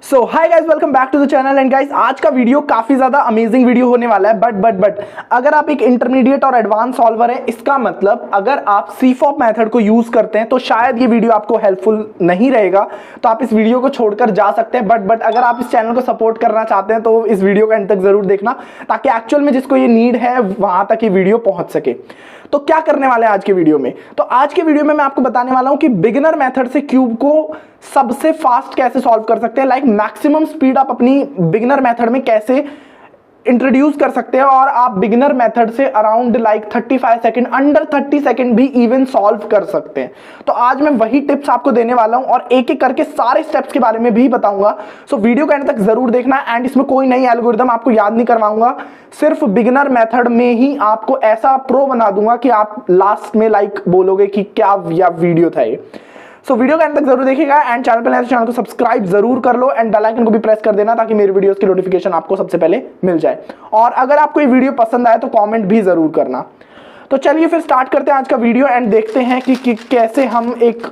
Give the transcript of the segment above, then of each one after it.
So hi guys, welcome back to the channel. And guys, आज का video काफी ज्यादा अमेजिंग वीडियो होने वाला है। बट अगर आप एक इंटरमीडिएट और एडवांस सॉल्वर है, इसका मतलब अगर आप सीफॉप मेथड को यूज करते हैं तो शायद ये वीडियो आपको हेल्पफुल नहीं रहेगा, तो आप इस वीडियो को छोड़कर जा सकते हैं। बट अगर आप इस चैनल को सपोर्ट करना चाहते हैं तो इस वीडियो को एंड तक जरूर देखना, ताकि एक्चुअल में जिसको ये नीड है वहां तक ये वीडियो पहुंच सके। तो क्या करने वाले हैं आज के वीडियो में? तो आज के वीडियो में मैं आपको बताने वाला हूं कि बिगिनर मेथड से क्यूब को सबसे फास्ट कैसे सॉल्व कर सकते हैं। लाइक मैक्सिमम स्पीड आप अपनी बिगिनर मेथड में कैसे इंट्रोड्यूस कर सकते हैं, और आप बिगिनर मेथड से around like 35 second, under 30 second भी इवन सॉल्व कर सकते हैं। तो आज मैं वही टिप्स आपको देने वाला हूं और एक एक करके सारे स्टेप्स के बारे में भी बताऊंगा। सो वीडियो के एंड तक जरूर देखना। एंड इसमें कोई नई एल्गोरिदम आपको याद नहीं करवाऊंगा, सिर्फ बिगिनर मेथड में ही आपको ऐसा प्रो बना दूंगा कि आप लास्ट में लाइक बोलोगे कि क्या वीडियो था ये। सो वीडियो का अंत तक जरूर देखिएगा। एंड चैनल पर नए चैनल को सब्सक्राइब जरूर कर लो एंड बेल आइकन को भी प्रेस कर देना, ताकि मेरी वीडियोस की नोटिफिकेशन आपको सबसे पहले मिल जाए। और अगर आपको ये वीडियो पसंद आए तो कमेंट भी जरूर करना। तो चलिए फिर स्टार्ट करते हैं आज का वीडियो एंड देखते हैं कि कैसे हम एक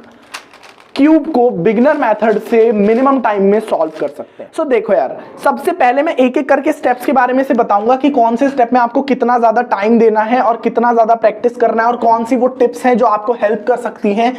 क्यूब को बिगिनर मेथड से मिनिमम टाइम में सॉल्व कर सकते हैं। सो देखो यार, सबसे पहले मैं एक एक करके स्टेप्स के बारे में से बताऊंगा कि कौन से स्टेप में आपको कितना ज्यादा टाइम देना है और कितना ज्यादा प्रैक्टिस करना है, और कौन सी वो टिप्स हैं जो आपको हेल्प कर सकती हैं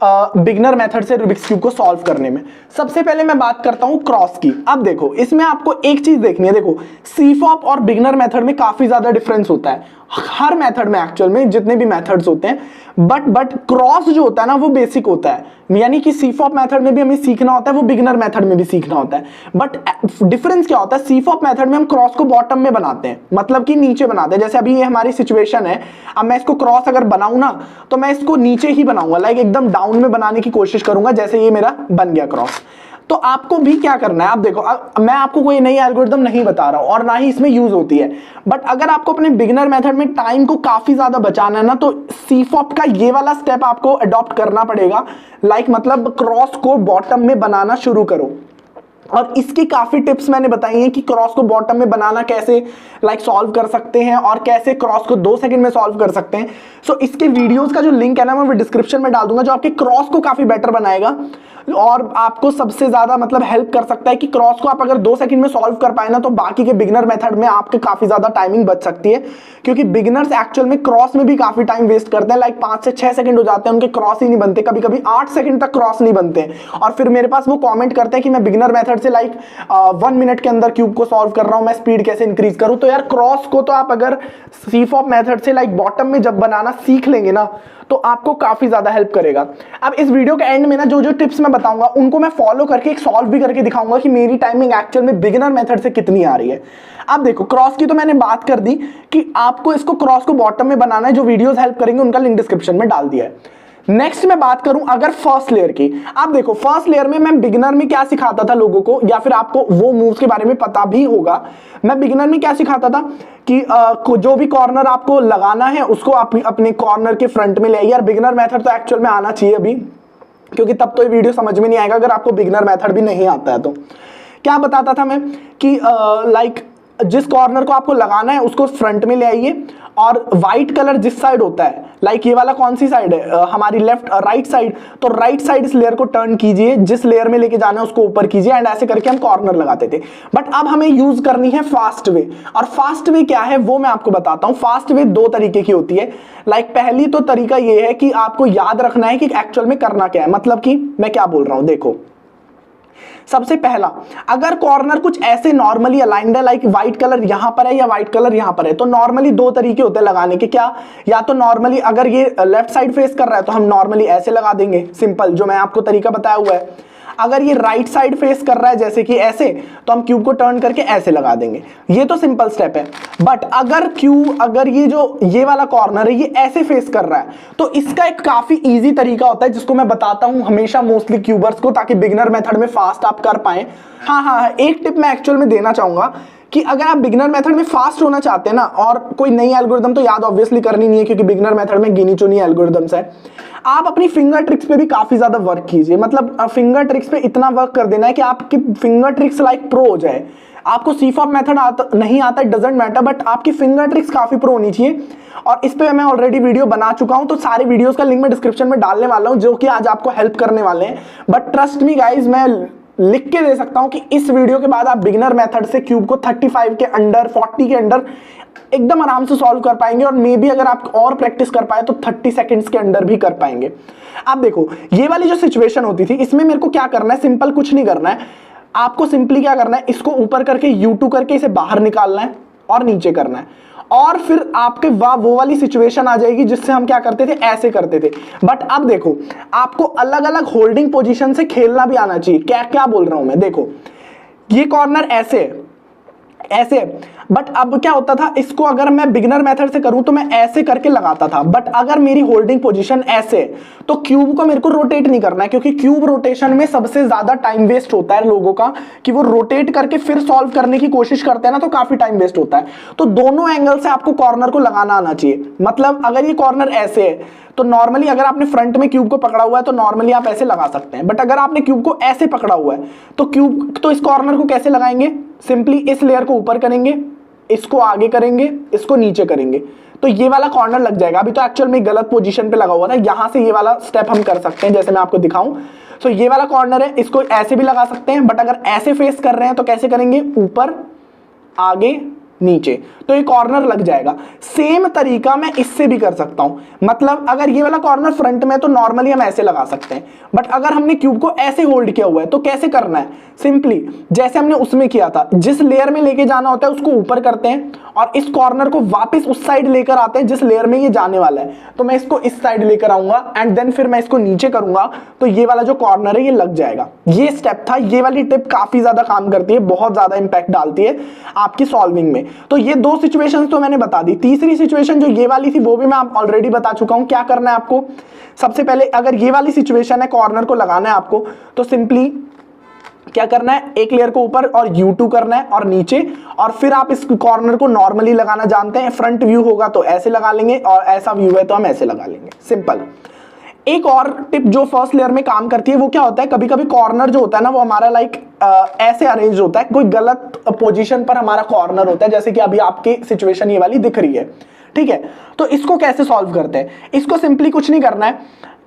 बिगिनर मेथड से रूबिक्स क्यूब को सॉल्व करने में। सबसे पहले मैं बात करता हूं क्रॉस की। अब देखो, इसमें आपको एक चीज देखनी है। देखो, सीफॉप और बिगिनर मेथड में काफी ज्यादा डिफरेंस होता है हर मेथड में, एक्चुअल में जितने भी मेथड्स होते हैं। बट क्रॉस जो होता है ना, वो बेसिक होता है। यानी कि सीफॉप मेथड में भी हमें सीखना होता है, वो बिगिनर मेथड में भी सीखना होता है। बट डिफरेंस क्या होता है? सीफॉप मेथड में हम क्रॉस को बॉटम में बनाते हैं, मतलब कि नीचे बनाते हैं। जैसे अभी ये हमारी सिचुएशन है, अब मैं इसको क्रॉस अगर बनाऊं ना, तो मैं इसको नीचे ही बनाऊंगा, लाइक एकदम डाउन में बनाने की कोशिश करूंगा, जैसे ये मेरा बन गया क्रॉस। तो आपको भी क्या करना है? आप देखो, मैं आपको कोई नई एल्गोरिदम नहीं बता रहा हूं और ना ही इसमें यूज होती है। बट अगर आपको अपने बिगिनर मेथड में टाइम को काफी ज्यादा बचाना है ना, तो सीफॉप का ये वाला स्टेप आपको अडॉप्ट करना पड़ेगा। लाइक मतलब क्रॉस को बॉटम में बनाना शुरू करो। और इसकी काफी टिप्स मैंने बताई हैं कि क्रॉस को बॉटम में बनाना कैसे लाइक सॉल्व कर सकते हैं, और कैसे क्रॉस को 2 सेकंड में सॉल्व कर सकते हैं। सो इसके वीडियोस का जो लिंक है ना, मैं डिस्क्रिप्शन में डाल दूंगा, जो आपके क्रॉस को काफी बेटर बनाएगा और आपको सबसे ज्यादा मतलब हेल्प कर सकता है कि क्रॉस को आप अगर 2 सेकंड में सॉल्व कर पाए ना, तो बाकी के बिगिनर मेथड में आपके काफी ज्यादा टाइमिंग बच सकती है। क्योंकि बिगिनर्स एक्चुअल में क्रॉस में भी काफी टाइम वेस्ट करते हैं, लाइक 5 से 6 सेकंड हो जाते हैं, उनके क्रॉस ही नहीं बनते, कभी कभी 8 सेकंड तक क्रॉस नहीं बनते। और फिर मेरे पास वो कॉमेंट करते हैं कि मैं बिगिनर मेथड से लाइक 1 मिनट के अंदर क्यूब को सॉल्व कर रहा हूं, मैं स्पीड कैसे इंक्रीज करूं। तो यार, क्रॉस को तो आप अगर सीफॉप मेथड से लाइक बॉटम में जब बनाना सीख लेंगे ना, तो आपको काफी ज्यादा हेल्प करेगा। अब इस वीडियो के एंड में ना जो टिप्स मैं बताऊंगा, उनको मैं फॉलो करके एक सॉल्व भी करके दिखाऊंगा कि मेरी टाइमिंग एक्चुअल में बिगिनर मेथड से कितनी आ रही है। अब देखो, क्रॉस की तो मैंने बात कर दी कि आपको इसको क्रॉस को बॉटम में बनाना है। जो वीडियोस हेल्प करेंगे उनका लिंक डिस्क्रिप्शन में डाल दिया है। नेक्स्ट मैं बात करूं अगर फर्स्ट लेयर की। आप देखो, फर्स्ट लेयर में मैं बिगिनर में क्या सिखाता था लोगों को, या फिर आपको वो मूव्स के बारे में पता भी होगा। मैं बिगिनर में क्या सिखाता था कि जो भी कॉर्नर आपको लगाना है उसको आप अपने कॉर्नर के फ्रंट में ले आइए। यार, बिगिनर मेथड तो एक्चुअल में आना चाहिए अभी, क्योंकि तब तो ये वीडियो समझ में नहीं आएगा अगर आपको बिगिनर मेथड भी नहीं आता है। तो क्या बताता था मैं कि लाइक जिस कॉर्नर को आपको लगाना है उसको फ्रंट में ले आइए, और व्हाइट कलर जिस साइड होता है, लाइक ये वाला कौन सी साइड है हमारी, लेफ्ट राइट साइड, तो राइट साइड इस लेयर को टर्न कीजिए, जिस लेयर में लेके जाना है उसको ऊपर कीजिए, एंड ऐसे करके हम कॉर्नर लगाते थे। बट अब हमें यूज करनी है फास्ट वे। और फास्ट वे क्या है वो मैं आपको बताता हूं। फास्ट वे 2 तरीके की होती है। लाइक पहली तो तरीका ये है कि आपको याद रखना है कि एक्चुअल में करना क्या है। मतलब कि मैं क्या बोल रहा हूं, देखो, सबसे पहला, अगर कॉर्नर कुछ ऐसे नॉर्मली अलाइंड है, लाइक व्हाइट कलर यहां पर है या व्हाइट कलर यहां पर है, तो नॉर्मली 2 तरीके होते हैं लगाने के। क्या? या तो नॉर्मली अगर ये लेफ्ट साइड फेस कर रहा है तो हम नॉर्मली ऐसे लगा देंगे, सिंपल, जो मैं आपको तरीका बताया हुआ है। अगर ये राइट साइड फेस कर रहा है जैसे कि ऐसे, तो हम क्यूब को टर्न करके ऐसे लगा देंगे। ये तो सिंपल स्टेप है। बट अगर ये वाला कॉर्नर है ये ऐसे फेस कर रहा है, तो इसका एक काफी इजी तरीका होता है, जिसको मैं बताता हूं हमेशा मोस्टली क्यूबर्स को, ताकि बिगिनर मेथड में फास्ट आप कर पाए। हाँ, एक टिप मैं एक्चुअल में देना चाहूंगा कि अगर आप बिगिनर मेथड में फास्ट होना चाहते हैं ना, और कोई नई एल्गोरिदम तो याद ऑब्वियसली करनी नहीं है, क्योंकि बिगिनर मेथड में गिनी चुनी एल्गोरिदम्स है। आप अपनी फिंगर ट्रिक्स पे भी काफी ज्यादा वर्क कीजिए। मतलब फिंगर ट्रिक्स पे इतना वर्क कर देना है कि आपकी फिंगर ट्रिक्स लाइक प्रो हो जाए। आपको सीफॉप मेथड नहीं आता, डजंट मैटर, बट आपकी फिंगर ट्रिक्स काफी प्रो होनी चाहिए। और इस पे मैं ऑलरेडी वीडियो बना चुका हूं, तो सारे वीडियोस का लिंक मैं डिस्क्रिप्शन में डालने वाला हूं, जो कि आज आपको हेल्प करने वाले हैं। बट ट्रस्ट मी गाइज, मैं लिख के दे सकता हूं कि इस वीडियो के बाद आप बिगिनर मेथड से क्यूब को 35 के अंडर, 40 के अंडर एकदम आराम से सॉल्व कर पाएंगे, और मे बी अगर आप और प्रैक्टिस कर पाए तो 30 सेकंड्स के अंदर भी कर पाएंगे। अब देखो ये वाली जो सिचुएशन होती थी, इसमें मेरे को क्या करना है, सिंपल कुछ नहीं करना है, आपको सिंपली क्या करना है, इसको ऊपर करके U2 करके इसे बाहर निकालना है और नीचे करना है, और फिर आपके वो वाली सिचुएशन आ जाएगी जिससे हम क्या करते थे, ऐसे करते थे। बट अब देखो आपको अलग अलग होल्डिंग पोजीशन से खेलना भी आना चाहिए। क्या क्या बोल रहा हूं मैं, देखो ये कॉर्नर ऐसे है, ऐसे, बट अब क्या होता था, इसको अगर मैं बिगिनर मेथड से करूं तो मैं ऐसे करके लगाता था, बट अगर मेरी होल्डिंग पोजीशन ऐसे तो क्यूब को मेरे को रोटेट नहीं करना है, क्योंकि क्यूब रोटेशन में सबसे ज्यादा टाइम वेस्ट होता है लोगों का, कि वो रोटेट करके फिर सॉल्व करने की कोशिश करते हैं ना, तो काफी टाइम वेस्ट होता है। तो दोनों एंगल से आपको कॉर्नर को लगाना आना चाहिए। मतलब अगर ये कॉर्नर ऐसे है तो नॉर्मली अगर आपने फ्रंट में क्यूब को पकड़ा हुआ है तो नॉर्मली आप ऐसे लगा सकते हैं, बट अगर आपने क्यूब को ऐसे पकड़ा हुआ है तो इस कॉर्नर को कैसे लगाएंगे, सिंपली इस लेयर को ऊपर करेंगे, इसको आगे करेंगे, इसको नीचे करेंगे, तो ये वाला कॉर्नर लग जाएगा। अभी तो एक्चुअल में गलत पोजीशन पे लगा हुआ था, यहां से ये वाला स्टेप हम कर सकते हैं, जैसे मैं आपको दिखाऊं। तो ये वाला कॉर्नर है, इसको ऐसे भी लगा सकते हैं, बट अगर ऐसे फेस कर रहे हैं तो कैसे करेंगे, ऊपर, आगे, नीचे, तो ये कॉर्नर लग जाएगा। सेम तरीका मैं इससे भी कर सकता हूं। मतलब अगर ये वाला कॉर्नर फ्रंट में तो नॉर्मली हम ऐसे लगा सकते हैं, बट अगर हमने क्यूब को ऐसे होल्ड किया हुआ है तो कैसे करना है, सिंपली जैसे हमने उसमें किया था, जिस लेयर में लेके जाना होता है उसको ऊपर करते हैं और इस कॉर्नर को वापस उस साइड लेकर आते हैं जिस लेयर में ये जाने वाला है। तो मैं इसको इस साइड लेकर आऊंगा एंड देन फिर मैं इसको नीचे करूंगा, तो ये वाला जो कॉर्नर है ये लग जाएगा। ये स्टेप था। ये वाली टिप काफी ज्यादा काम करती है, बहुत ज्यादा इंपैक्ट डालती है आपकी सॉल्विंग में। तो ये दो सिचुएशंस तो मैंने बता दी। तीसरी सिचुएशन जो ये वाली थी वो भी मैं आप ऑलरेडी बता चुका हूं। क्या करना है आपको, सबसे पहले अगर ये वाली सिचुएशन है, कॉर्नर को लगाना है आपको, तो सिंपली क्या करना है, एक लेयर को ऊपर और U2 करना है और नीचे, और फिर आप इस कॉर्नर को नॉर्मली लगाना जानते हैं। फ्रंट व्यू होगा तो ऐसे लगा लेंगे और ऐसा व्यू है तो हम ऐसे लगा लेंगे, सिंपल। एक और टिप जो फर्स्ट लेयर में काम करती है वो क्या होता है, कभी कभी कॉर्नर जो होता है ना वो हमारा ऐसे अरेंज होता है, कोई गलत पोजीशन पर हमारा कॉर्नर होता है, जैसे कि अभी आपकी सिचुएशन ये वाली दिख रही है, ठीक है। तो इसको कैसे सॉल्व करते हैं, इसको सिंपली कुछ नहीं करना है,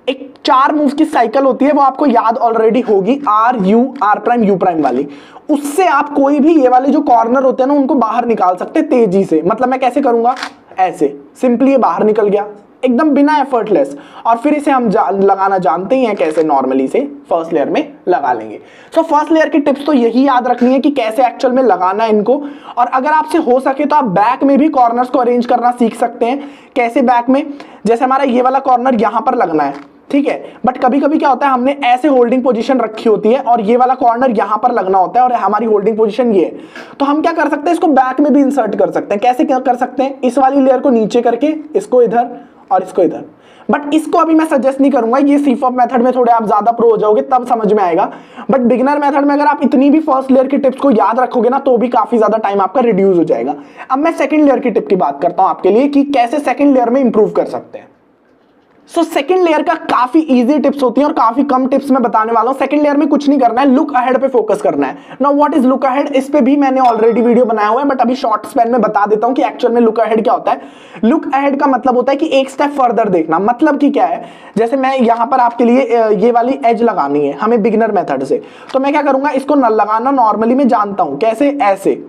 एक 4 मूव की साइकिल होती है, वो आपको याद ऑलरेडी होगी, R वाली। उससे आप कोई भी ये वाले जो कॉर्नर होते हैं ना उनको बाहर निकाल सकते हैं तेजी से। मतलब मैं कैसे करूंगा, ऐसे, सिंपली ये बाहर निकल गया एकदम बिना एफर्टलेस, और फिर इसे हम लगाना जानते ही हैं कैसे, नॉर्मली से फर्स्ट लेयर में लगा लेंगे। सो फर्स्ट लेयर की टिप्स तो यही याद रखनी है कि कैसे एक्चुअल में लगाना है इनको। और अगर आपसे हो सके तो आप बैक में भी कॉर्नर्स को अरेंज करना सीख सकते हैं। कैसे बैक में, जैसे हमारा ये वाला कॉर्नर यहां पर लगना है, ठीक है, बट कभी कभी क्या होता है, हमने ऐसे होल्डिंग पोजीशन रखी होती है और ये वाला कॉर्नर यहां पर लगना होता है और हमारी होल्डिंग पोजीशन ये है, तो हम क्या कर सकते हैं, इसको बैक में भी इंसर्ट कर सकते हैं। कैसे क्या कर सकते हैं, इस वाली लेयर को नीचे करके इसको इधर और इसको इधर। बट इसको अभी मैं सजेस्ट नहीं करूंगा, ये सीफॉप मेथड में थोड़े आप ज्यादा प्रो हो जाओगे तब समझ में आएगा। बट बिगिनर मेथड में अगर आप इतनी भी फर्स्ट लेयर की टिप्स को याद रखोगे ना तो भी काफी ज्यादा टाइम आपका रिड्यूस हो जाएगा। अब मैं सेकंड लेयर की टिप की बात करता हूं आपके लिए कि कैसे सेकंड लेयर में इंप्रूव कर सकते हैं। सो सेकंड लेयर का काफी इजी टिप्स होती हैं और काफी कम टिप्स मैं बताने वाला हूं। सेकंड लेयर में कुछ नहीं करना है, लुक अहेड पे फोकस करना है। Now what is look ahead, इस पे भी मैंने ऑलरेडी वीडियो बनाया हुआ है, बट अभी शॉर्ट स्पैन में बता देता हूं कि एक्चुअल में लुक अहेड क्या होता है। लुक अहेड का मतलब होता है कि एक स्टेप फर्दर देखना। मतलब कि क्या है, जैसे मैं यहां पर आपके लिए ये वाली एज लगानी है हमें बिगिनर मेथड से, तो मैं क्या करूंगा, इसको न लगाना नॉर्मली मैं जानता हूं कैसे, ऐसे।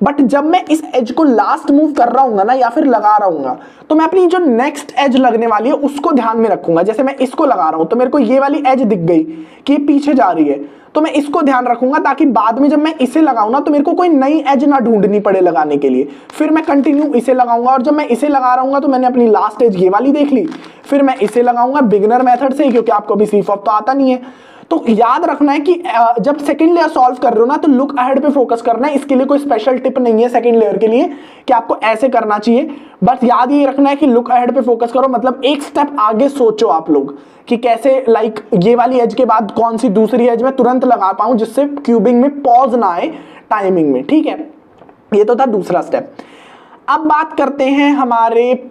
बट जब मैं इस एज को लास्ट मूव कर रहा हूं ना या फिर लगा रहा हूं, तो मैं अपनी जो नेक्स्ट एज लगने वाली है उसको ध्यान में रखूंगा। जैसे मैं इसको लगा रहा हूं तो मेरे को ये वाली एज दिख गई कि पीछे जा रही है, तो मैं इसको ध्यान रखूंगा ताकि बाद में जब मैं इसे लगाऊं ना तो मेरे को कोई नई एज ना ढूंढनी पड़े लगाने के लिए। फिर मैं कंटिन्यू इसे लगाऊंगा और जब मैं इसे लगा रहा हूं तो मैंने अपनी लास्ट एज ये वाली देख ली, फिर मैं इसे लगाऊंगा बिगिनर मेथड से, क्योंकि आपको अभी सीफॉप तो आता नहीं है। तो याद रखना है कि जब सेकंड लेयर सॉल्व कर रहे हो ना तो लुक अहेड पे फोकस करना है। इसके लिए कोई स्पेशल टिप नहीं है सेकंड लेयर के लिए कि आपको ऐसे करना चाहिए, बस याद ये रखना है कि लुक अहेड पे फोकस करो। मतलब एक स्टेप आगे सोचो आप लोग कि कैसे ये वाली एज के बाद कौन सी दूसरी एज में तुरंत लगा पाऊं जिससे क्यूबिंग में पॉज ना आए टाइमिंग में, ठीक है। ये तो था दूसरा स्टेप। अब बात करते हैं हमारे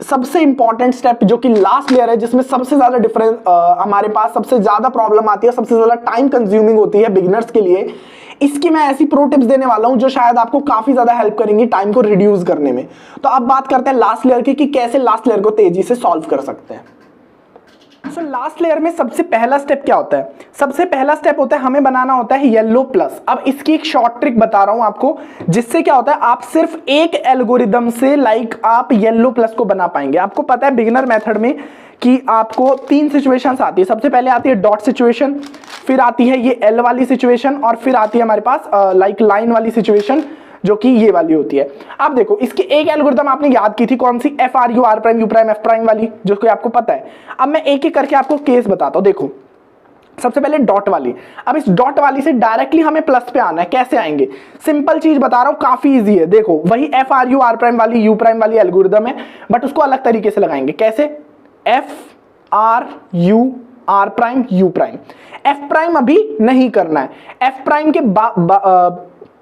सबसे इंपॉर्टेंट स्टेप जो कि लास्ट लेयर है, जिसमें सबसे ज्यादा डिफरेंस हमारे पास सबसे ज्यादा प्रॉब्लम आती है, सबसे ज्यादा टाइम कंज्यूमिंग होती है बिगिनर्स के लिए। इसकी मैं ऐसी प्रो टिप्स देने वाला हूं जो शायद आपको काफी ज्यादा हेल्प करेंगी टाइम को रिड्यूस करने में। तो अब बात करते हैं लास्ट लेयर की कि कैसे लास्ट लेयर को तेजी से सॉल्व कर सकते हैं। सो लास्ट लेयर में सबसे पहला स्टेप क्या होता है, सबसे पहला स्टेप होता है, हमें बनाना होता है येलो प्लस। अब इसकी एक शॉर्ट ट्रिक बता रहा हूं आपको, जिससे क्या होता है आप सिर्फ एक एल्गोरिदम से आप येलो प्लस को बना पाएंगे। आपको पता है बिगिनर मेथड में कि आपको 3 सिचुएशंस आती है। सबसे पहले आती है डॉट सिचुएशन, फिर आती है ये एल वाली सिचुएशन, और फिर आती है हमारे पास लाइन वाली सिचुएशन, जो कि ये वाली होती है। आप देखो इसकी एक एल्गोरिदम आपने याद की थी, कौन सी? F R U R prime U prime F prime वाली, जो कि आपको पता है। अब मैं एक एक करके आपको केस बताता हूं। देखो सबसे पहले डॉट वाली। अब इस डॉट वाली से डायरेक्टली हमें प्लस पे आना है। कैसे आएंगे? सिंपल चीज बता रहा हूं, काफी इजी है। देखो वही F R U R prime वाली यू प्राइम वाली एल्गोरिदम है, बट उसको अलग तरीके से लगाएंगे। कैसे? F R U R prime U prime. F prime अभी नहीं करना है, एफ प्राइम के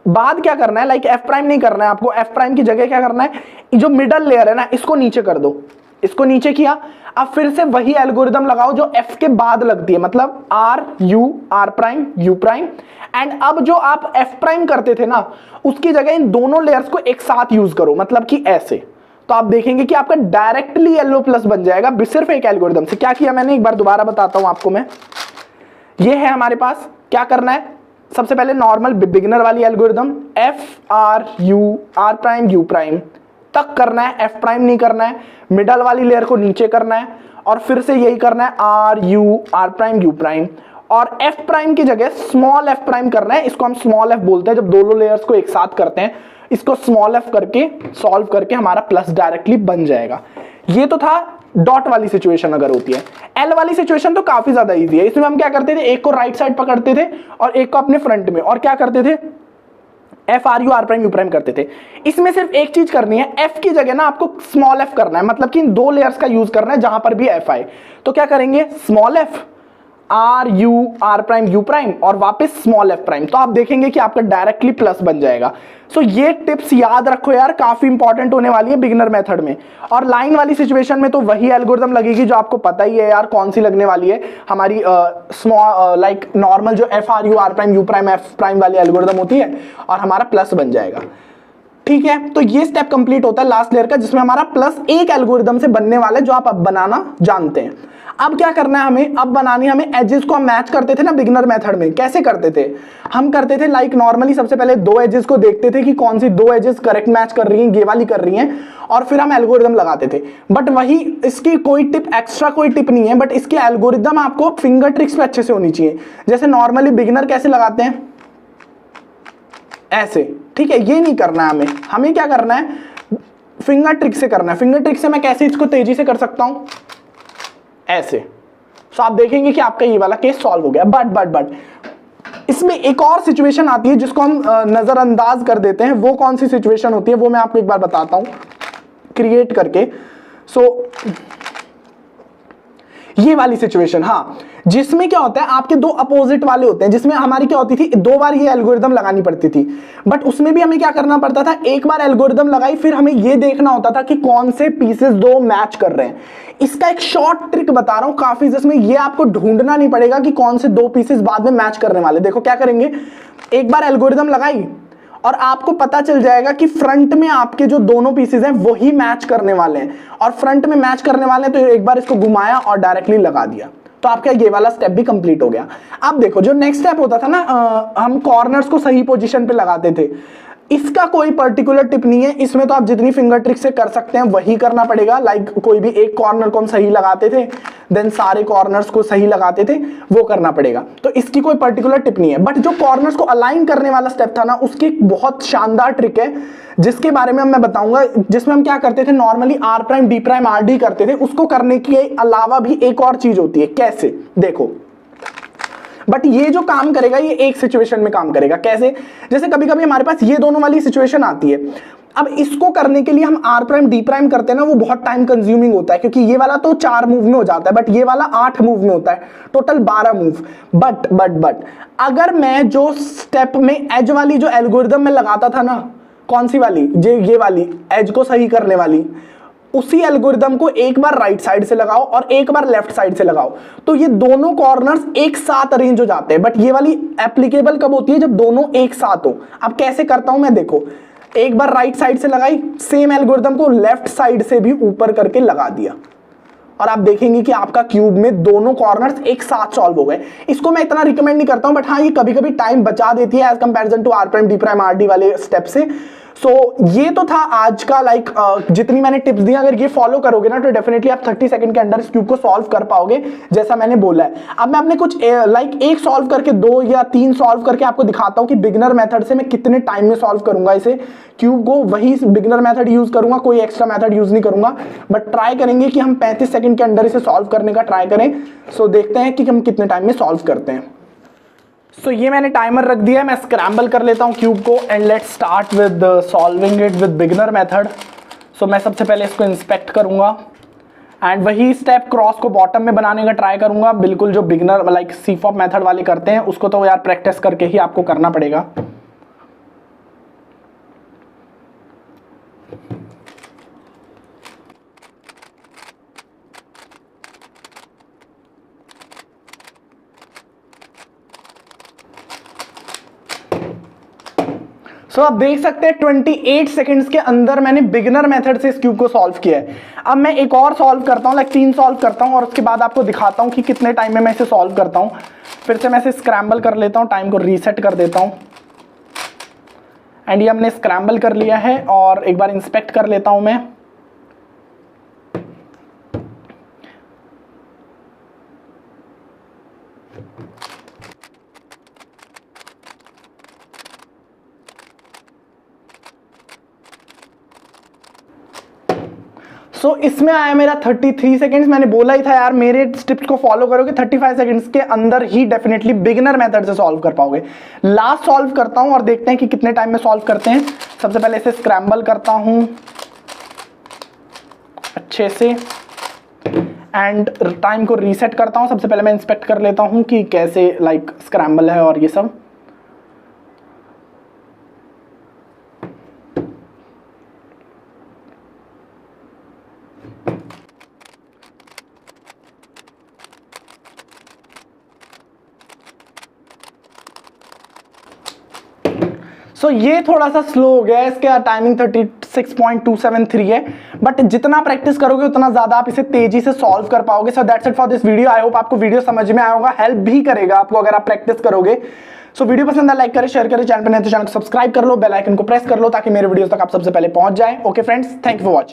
बाद क्या करना है? लाइक एफ प्राइम नहीं करना है आपको, एफ प्राइम की जगह क्या करना है? जो मिडल लेयर है ना, इसको नीचे कर दो। इसको नीचे किया, अब फिर से वही एल्गोरिदम लगाओ जो एफ के बाद लगती है, मतलब R U R prime U prime. And अब जो आप एफ प्राइम करते थे ना, उसकी जगह इन दोनों लेयर्स को एक साथ यूज करो, मतलब कि ऐसे। तो आप देखेंगे कि आपका डायरेक्टली येलो प्लस बन जाएगा सिर्फ एक एल्गोरिदम से। क्या किया मैंने, एक बार दोबारा बताता हूं आपको मैं। ये है हमारे पास, क्या करना है? सबसे पहले नॉर्मल बिगिनर वाली algorithm, F R U R prime U prime तक करना है, एफ प्राइम नहीं करना है। मिडल वाली लेयर को नीचे करना है, और फिर से यही करना है, R U R prime U prime, और एफ प्राइम की जगह स्मॉल एफ प्राइम करना है। इसको हम स्मॉल एफ बोलते हैं जब दोनों लेयर्स को एक साथ करते हैं। इसको स्मॉल एफ करके सॉल्व करके हमारा प्लस डायरेक्टली बन जाएगा। ये तो था डॉट वाली सिचुएशन अगर होती है। एल वाली सिचुएशन तो काफी ज्यादा इजी है। इसमें हम क्या करते थे, एक को राइट साइड पकड़ते थे और एक को अपने फ्रंट में, और क्या करते थे? F R U R prime U prime करते थे। इसमें सिर्फ एक चीज करनी है, एफ की जगह ना आपको स्मॉल एफ करना है, मतलब कि इन 2 लेयर्स का यूज करना है जहां पर भी एफ आए। तो क्या करेंगे? Small F R U R prime U prime और वापस स्मॉल एफ प्राइम। तो आप देखेंगे कि आपका डायरेक्टली प्लस बन जाएगा। सो ये टिप्स याद रखो यार, काफी इंपॉर्टेंट होने वाली है बिगिनर मेथड में। और लाइन वाली सिचुएशन में तो वही एल्गोरिदम लगेगी जो आपको पता ही है यार कौन सी लगने वाली है। हमारी स्मॉल लाइक नॉर्मल जो F R U R prime U prime F prime वाली एल्गोरिदम होती है, और हमारा प्लस बन जाएगा। ठीक है, तो ये स्टेप कंप्लीट होता है लास्ट लेयर का, जिसमें हमारा प्लस एक एल्गोरिदम से बनने वाला है जो आप अब बनाना जानते हैं। अब क्या करना है हमें? अब बनानी है हमें एजेस को। हम मैच करते थे ना बिगिनर मेथड में, कैसे करते थे? हम करते थे लाइक नॉर्मली सबसे पहले 2 एजेस को देखते थे कि कौन सी 2 एजेस करेक्ट मैच कर रही हैं, ये वाली कर रही हैं, और फिर हम एल्गोरिदम लगाते थे। बट वही इसकी कोई टिप, एक्स्ट्रा कोई टिप नहीं है, बट इसकी एल्गोरिदम आपको फिंगर ट्रिक्स पे अच्छे से होनी चाहिए। जैसे नॉर्मली बिगिनर कैसे लगाते हैं? ऐसे, ठीक है, ये नहीं करना है हमें। हमें क्या करना है? फिंगर ट्रिक से करना है। फिंगर ट्रिक से मैं कैसे इसको तेजी से कर सकता हूं? ऐसे। तो आप देखेंगे कि आपका ये वाला केस सॉल्व हो गया। बट इसमें एक और सिचुएशन आती है जिसको हम नजरअंदाज कर देते हैं। वो कौन सी सिचुएशन होती है वो मैं आपको एक बार बताता हूं क्रिएट करके। ये वाली सिचुएशन, हाँ, जिसमें क्या होता है आपके 2 अपोजिट वाले होते हैं, जिसमें हमारी क्या होती थी 2 बार ये एल्गोरिदम लगानी पड़ती थी। बट उसमें भी हमें क्या करना पड़ता था, एक बार एल्गोरिदम लगाई, फिर हमें ये देखना होता था कि कौन से पीसेस 2 मैच कर रहे हैं। इसका एक शॉर्ट ट्रिक बता रहा हूं काफी, जिसमें ये आपको ढूंढना नहीं पड़ेगा कि कौन से 2 पीसेस बाद में मैच करने वाले। देखो क्या करेंगे, एक बार एल्गोरिदम लगाई और आपको पता चल जाएगा कि फ्रंट में आपके जो दोनों पीसेस हैं वही मैच करने वाले हैं, और फ्रंट में मैच करने वाले हैं तो एक बार इसको घुमाया और डायरेक्टली लगा दिया। तो आपका ये वाला स्टेप भी कंप्लीट हो गया। अब देखो जो नेक्स्ट स्टेप होता था ना, हम कॉर्नर्स को सही पोजीशन पे लगाते थे। इसका कोई पर्टिकुलर टिप नहीं है, इसमें तो आप जितनी फिंगर ट्रिक से कर सकते हैं वही करना पड़ेगा। लाइक कोई भी एक कॉर्नर को हम सही लगाते थे, देन सारे कॉर्नर्स को सही लगाते थे, वो करना पड़ेगा। तो इसकी कोई पर्टिकुलर टिप नहीं है। बट जो कॉर्नर्स को अलाइन करने वाला स्टेप था ना, उसकी एक बहुत शानदार ट्रिक है जिसके बारे में मैं बताऊंगा, जिसमें हम क्या करते थे, normally R prime D prime R D करते थे। उसको करने के अलावा भी एक और चीज होती है। कैसे? देखो, बट ये जो काम करेगा ये एक सिचुएशन में काम करेगा। कैसे? जैसे कभी कभी हमारे पास ये दोनों वाली सिचुएशन आती है। अब इसको करने के लिए हम आर प्राइम डी प्राइम करते हैं ना, वो बहुत टाइम कंज्यूमिंग होता है, क्योंकि ये वाला तो 4 मूव में हो जाता है, बट ये वाला 8 मूव में होता है, टोटल 12 मूव। बट अगर मैं जो स्टेप में एज वाली जो एल्गोरिदम में लगाता था ना, कौन सी वाली, ये वाली एज को सही करने वाली, उसी एल्गोरिदम को एक बार राइट साइड से लगाओ और एक बार लेफ्ट साइड से लगाओ, तो ये दोनों कॉर्नर्स एक साथ अरेंज हो जाते हैं। बट ये वाली एप्लीकेबल कब होती है? जब दोनों एक साथ हो। अब कैसे करता हूं मैं? देखो, एक बार राइट साइड से लगाई, सेम एल्गोरिदम को लेफ्ट साइड से भी ऊपर करके लगा दिया, और आप देखेंगे कि आपका क्यूब में दोनों कॉर्नर्स एक साथ सॉल्व हो गए। इसको मैं इतना रिकमेंड नहीं करता हूं, बट हाँ ये कभी कभी टाइम बचा देती है as comparison to R prime D prime R D वाले स्टेप से। सो ये तो था आज का जितनी मैंने टिप्स दी, अगर ये फॉलो करोगे ना तो डेफिनेटली आप 30 सेकंड के अंदर इस क्यूब को सॉल्व कर पाओगे जैसा मैंने बोला है। अब मैं अपने कुछ एक सॉल्व करके 2 या 3 सॉल्व करके आपको दिखाता हूं कि बिगिनर मेथड से मैं कितने टाइम में सॉल्व करूंगा इसे क्यूब को। वही बिगिनर मेथड यूज करूंगा, कोई एक्स्ट्रा मेथड यूज नहीं करूंगा, बट ट्राई करेंगे कि हम 35 सेकंड के अंदर इसे सॉल्व करने का ट्राई करें। सो देखते हैं कि हम कितने टाइम में सॉल्व करते हैं। सो ये मैंने टाइमर रख दिया है, मैं स्क्रैम्बल कर लेता हूं क्यूब को and let's start with solving it with beginner method. So मैं सबसे पहले इसको इंस्पेक्ट करूंगा एंड वही स्टेप क्रॉस को बॉटम में बनाने का ट्राई करूंगा, बिल्कुल जो बिगिनर सीफॉप मेथड वाले करते हैं उसको तो यार प्रैक्टिस करके ही आपको करना पड़ेगा। सो आप देख सकते हैं 28 सेकंड्स के अंदर मैंने बिगिनर मेथड से इस क्यूब को सॉल्व किया है। अब मैं एक और सॉल्व करता हूं, 3 सॉल्व करता हूं और उसके बाद आपको दिखाता हूं कि कितने टाइम में मैं इसे सॉल्व करता हूं। फिर से मैं इसे स्क्रैम्बल कर लेता हूं, टाइम को रीसेट कर देता हूं एंड ये हमने स्क्रैम्बल कर लिया है और एक बार इंस्पेक्ट कर लेता हूं मैं। सो इसमें आया मेरा 33 सेकंड्स। मैंने बोला ही था यार मेरे टिप्स को फॉलो करोगे 35 सेकंड्स के अंदर ही डेफिनेटली बिगिनर मेथड से सॉल्व कर पाओगे। लास्ट सॉल्व करता हूं और देखते हैं कि कितने टाइम में सॉल्व करते हैं। सबसे पहले इसे स्क्रैम्बल करता हूं अच्छे से एंड टाइम को रीसेट करता हूं। सबसे पहले मैं इंस्पेक्ट कर लेता हूं कि कैसे स्क्रैम्बल है और ये सब। सो ये थोड़ा सा स्लो हो गया है, इसका टाइमिंग 36.273 है, बट जितना प्रैक्टिस करोगे उतना ज्यादा आप इसे तेजी से सॉल्व कर पाओगे। So that's it for this video. I hope आपको वीडियो समझ में आया होगा, हेल्प भी करेगा आपको अगर आप प्रैक्टिस करोगे। सो वीडियो पसंद है लाइक करें, शेयर करें, चैनल पर नहीं तो चैनल को सब्सक्राइब कर लो, बेल आइकन को प्रेस कर लो ताकि मेरे वीडियोस तक आप सबसे पहले पहुंच जाए। Okay friends, thank you for watching.